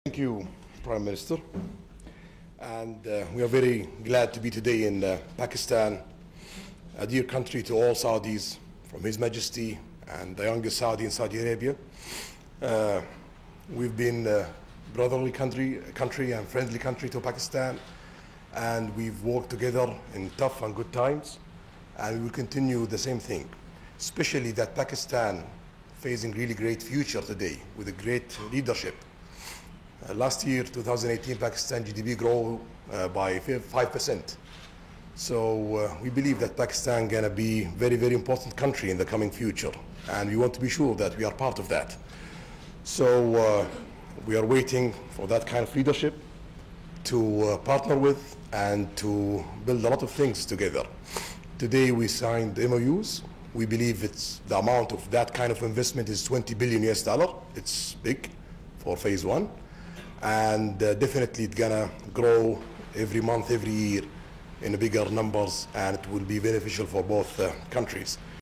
Thank you, Prime Minister. And we are very glad to be today in Pakistan, a dear country to all Saudis, from His Majesty and the youngest Saudi in Saudi Arabia. We've been a brotherly country and friendly country to Pakistan, and we've worked together in tough and good times, and we will continue the same thing, especially that Pakistan facing really great future today with a great leadership. Last year, 2018, Pakistan GDP grew by 5%. So we believe that Pakistan gonna be very, very important country in the coming future, and we want to be sure that we are part of that. So we are waiting for that kind of leadership to partner with and to build a lot of things together. Today we signed MOUs. We believe the amount of that kind of investment is $20 billion US. It's big for phase one. And definitely it's gonna grow every month, every year in bigger numbers, and it will be beneficial for both countries.